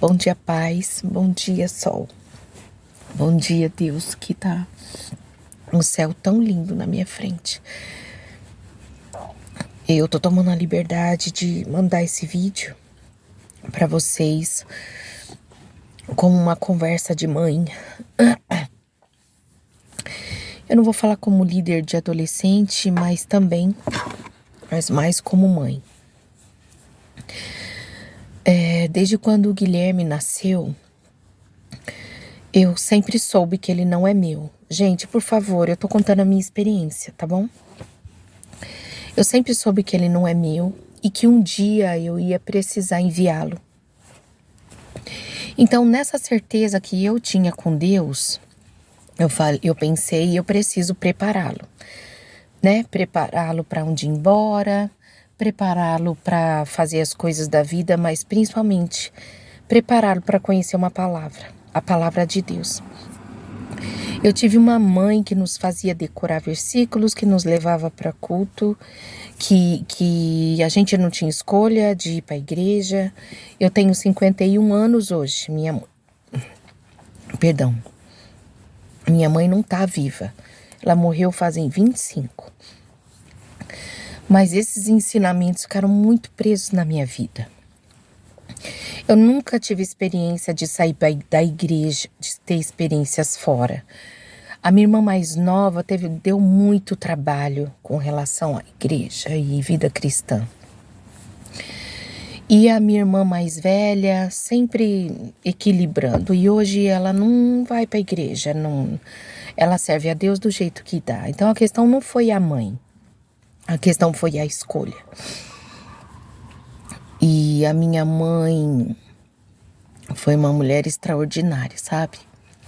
Bom dia, paz. Bom dia, sol. Bom dia, Deus, que tá um céu tão lindo na minha frente. Eu tô tomando a liberdade de mandar esse vídeo pra vocês como uma conversa de mãe. Eu não vou falar como líder de adolescente, mas mais como mãe. Desde quando o Guilherme nasceu, eu sempre soube que ele não é meu. Gente, por favor, eu tô contando a minha experiência, tá bom? Eu sempre soube que ele não é meu e que um dia eu ia precisar enviá-lo. Então, nessa certeza que eu tinha com Deus, eu pensei, eu preciso prepará-lo, né? Prepará-lo para um dia ir embora, prepará-lo para fazer as coisas da vida, mas principalmente prepará-lo para conhecer uma palavra, a palavra de Deus. Eu tive uma mãe que nos fazia decorar versículos, que nos levava para culto, que a gente não tinha escolha de ir para a igreja. Eu tenho 51 anos hoje. Minha mãe não tá viva. Ela morreu fazem 25. Mas esses ensinamentos ficaram muito presos na minha vida. Eu nunca tive experiência de sair da igreja, de ter experiências fora. A minha irmã mais nova deu muito trabalho com relação à igreja e vida cristã. E a minha irmã mais velha sempre equilibrando. E hoje ela não vai para a igreja, ela serve a Deus do jeito que dá. Então a questão não foi a mãe, a questão foi a escolha. E a minha mãe foi uma mulher extraordinária, sabe?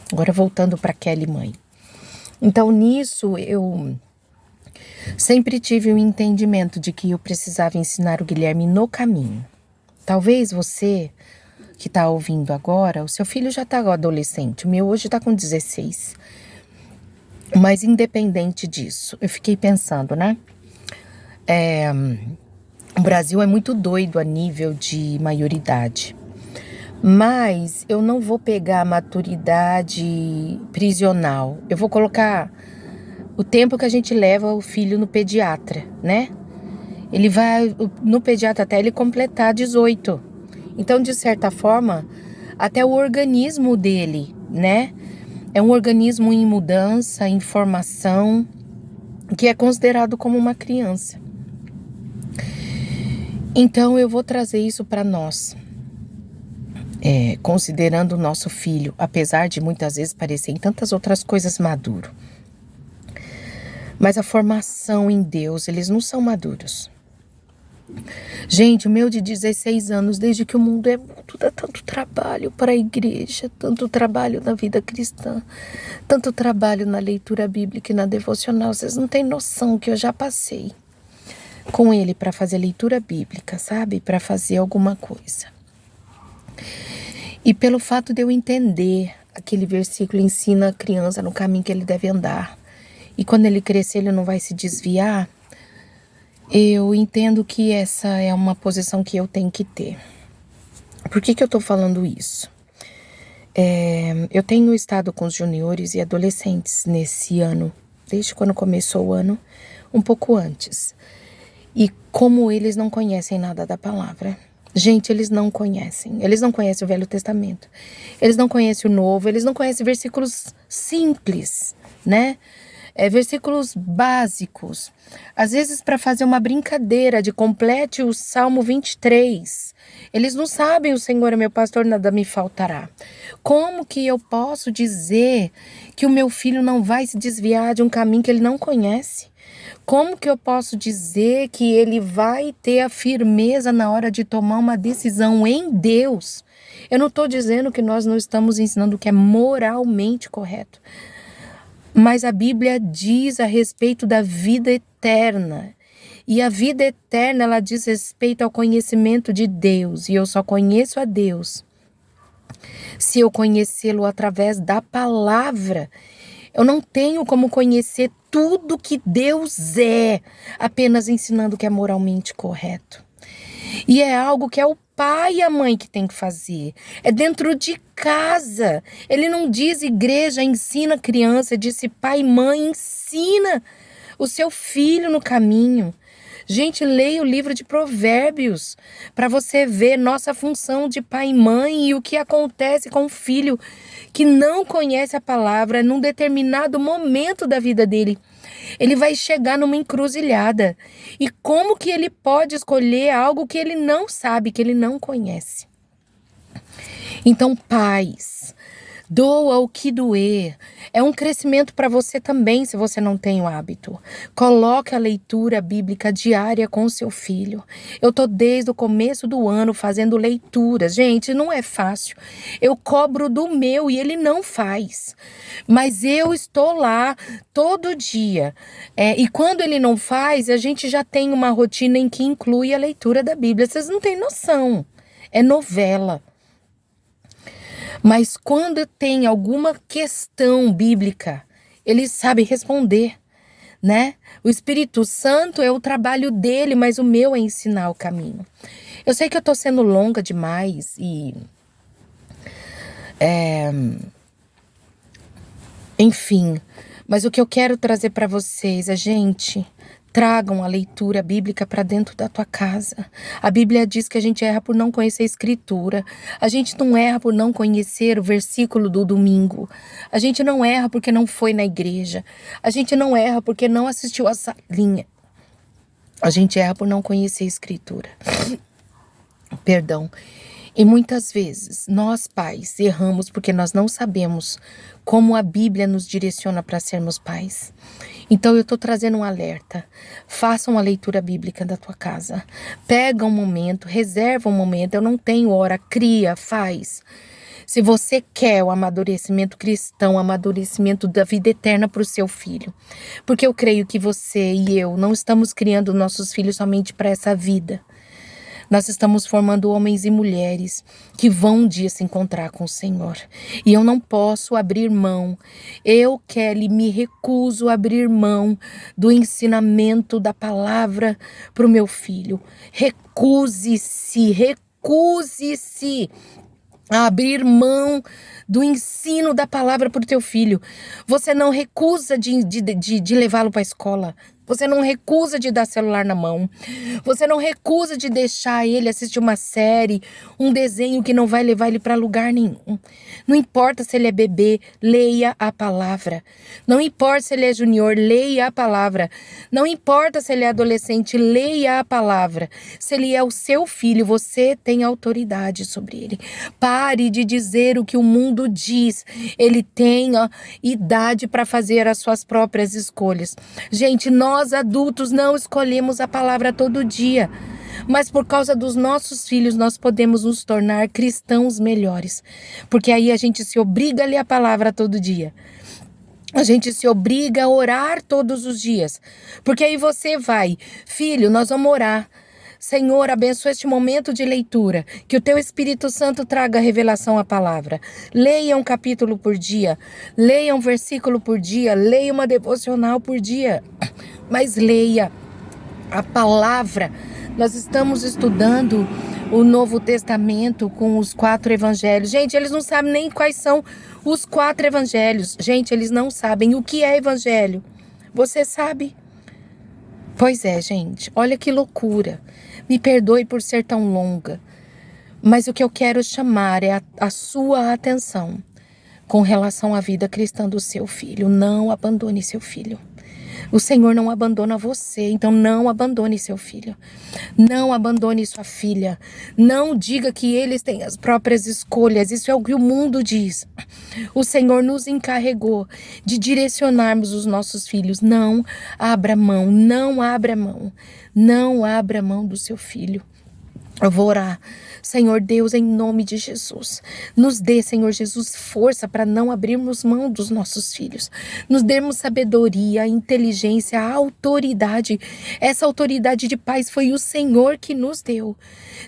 Agora voltando para Kelly mãe. Então nisso eu sempre tive um entendimento de que eu precisava ensinar o Guilherme no caminho. Talvez você que está ouvindo agora, o seu filho já está adolescente, o meu hoje está com 16. Mas independente disso, eu fiquei pensando, né? O Brasil é muito doido a nível de maioridade. Mas eu não vou pegar a maturidade prisional. Eu vou colocar o tempo que a gente leva o filho no pediatra, né? Ele vai no pediatra até ele completar 18. Então, de certa forma, até o organismo dele, né? É um organismo em mudança, em formação, que é considerado como uma criança. Então, eu vou trazer isso para nós. Considerando o nosso filho, apesar de muitas vezes parecer em tantas outras coisas maduro. Mas a formação em Deus, eles não são maduros. Gente, o meu de 16 anos, desde que o mundo é mundo, dá tanto trabalho para a igreja, tanto trabalho na vida cristã, tanto trabalho na leitura bíblica e na devocional. Vocês não têm noção que eu já passei com ele para fazer leitura bíblica, sabe? Para fazer alguma coisa. E pelo fato de eu entender, aquele versículo ensina a criança no caminho que ele deve andar. E quando ele crescer, ele não vai se desviar. Eu entendo que essa é uma posição que eu tenho que ter. Por que eu tô falando isso? Eu tenho estado com os juniores e adolescentes nesse ano, desde quando começou o ano, um pouco antes. E como eles não conhecem nada da palavra. Gente, eles não conhecem o Velho Testamento. Eles não conhecem o Novo, eles não conhecem versículos simples, né? Versículos básicos. Às vezes, para fazer uma brincadeira de complete o Salmo 23. Eles não sabem, o Senhor é meu pastor, nada me faltará. Como que eu posso dizer que o meu filho não vai se desviar de um caminho que ele não conhece? Como que eu posso dizer que ele vai ter a firmeza na hora de tomar uma decisão em Deus? Eu não estou dizendo que nós não estamos ensinando o que é moralmente correto. Mas a Bíblia diz a respeito da vida eterna. E a vida eterna, ela diz respeito ao conhecimento de Deus. E eu só conheço a Deus se eu conhecê-lo através da palavra. Eu não tenho como conhecer tudo que Deus é, apenas ensinando o que é moralmente correto. E é algo que é o pai e a mãe que tem que fazer. É dentro de casa. Ele não diz igreja ensina a criança, disse pai e mãe ensina o seu filho no caminho. Gente, leia o livro de Provérbios para você ver nossa função de pai e mãe e o que acontece com o filho que não conhece a palavra num determinado momento da vida dele. Ele vai chegar numa encruzilhada. E como que ele pode escolher algo que ele não sabe, que ele não conhece? Então, pais, doa o que doer. É um crescimento para você também, se você não tem o hábito. Coloque a leitura bíblica diária com o seu filho. Eu tô desde o começo do ano fazendo leituras. Gente, não é fácil. Eu cobro do meu e ele não faz. Mas eu estou lá todo dia. E quando ele não faz, a gente já tem uma rotina em que inclui a leitura da Bíblia. Vocês não têm noção. É novela. Mas quando tem alguma questão bíblica, ele sabe responder, né? O Espírito Santo é o trabalho dele, mas o meu é ensinar o caminho. Eu sei que eu tô sendo longa demais e... enfim, mas o que eu quero trazer para vocês é, gente... Tragam a leitura bíblica para dentro da tua casa. A Bíblia diz que a gente erra por não conhecer a Escritura. A gente não erra por não conhecer o versículo do domingo. A gente não erra porque não foi na igreja. A gente não erra porque não assistiu a salinha. A gente erra por não conhecer a Escritura. Perdão. E muitas vezes, nós pais erramos porque nós não sabemos como a Bíblia nos direciona para sermos pais. Então eu estou trazendo um alerta. Faça uma leitura bíblica da tua casa. Pega um momento, reserva um momento. Eu não tenho hora, cria, faz. Se você quer o amadurecimento cristão, o amadurecimento da vida eterna para o seu filho. Porque eu creio que você e eu não estamos criando nossos filhos somente para essa vida. Nós estamos formando homens e mulheres que vão um dia se encontrar com o Senhor. E eu não posso abrir mão. Eu, Kelly, me recuso a abrir mão do ensinamento da palavra para o meu filho. Recuse-se a abrir mão do ensino da palavra para o teu filho. Você não recusa de levá-lo para a escola. Você não recusa de dar celular na mão. Você não recusa de deixar ele assistir uma série, um desenho que não vai levar ele para lugar nenhum. Não importa se ele é bebê, leia a palavra. Não importa se ele é junior, leia a palavra. Não importa se ele é adolescente, leia a palavra. Se ele é o seu filho, você tem autoridade sobre ele. Pare de dizer o que o mundo diz. Ele tem a idade para fazer as suas próprias escolhas. Gente, nós adultos não escolhemos a palavra todo dia, mas por causa dos nossos filhos nós podemos nos tornar cristãos melhores, porque aí a gente se obriga a ler a palavra todo dia. A gente se obriga a orar todos os dias, porque aí você vai, filho, nós vamos orar. Senhor, abençoa este momento de leitura, que o teu Espírito Santo traga revelação à palavra. Leia um capítulo por dia, leia um versículo por dia, leia uma devocional por dia, mas leia a palavra. Nós estamos estudando o Novo Testamento com os 4 evangelhos. Gente, eles não sabem nem quais são os 4 evangelhos. Gente, eles não sabem o que é evangelho. Você sabe? Pois é, gente. Olha que loucura. Me perdoe por ser tão longa. Mas o que eu quero chamar é a sua atenção com relação à vida cristã do seu filho. Não abandone seu filho. O Senhor não abandona você, então não abandone seu filho. Não abandone sua filha. Não diga que eles têm as próprias escolhas. Isso é o que o mundo diz. O Senhor nos encarregou de direcionarmos os nossos filhos. Não abra mão, não abra mão. Não abra mão do seu filho. Eu vou orar. Senhor Deus, em nome de Jesus, nos dê, Senhor Jesus, força para não abrirmos mão dos nossos filhos. Nos demos sabedoria, inteligência, autoridade. Essa autoridade de pais foi o Senhor que nos deu.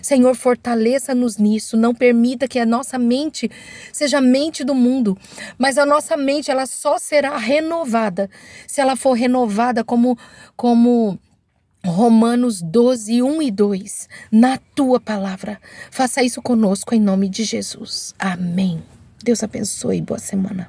Senhor, fortaleça-nos nisso. Não permita que a nossa mente seja a mente do mundo, mas a nossa mente ela só será renovada se ela for renovada como Romanos 12, 1 e 2, na tua palavra. Faça isso conosco em nome de Jesus. Amém. Deus abençoe. Boa semana.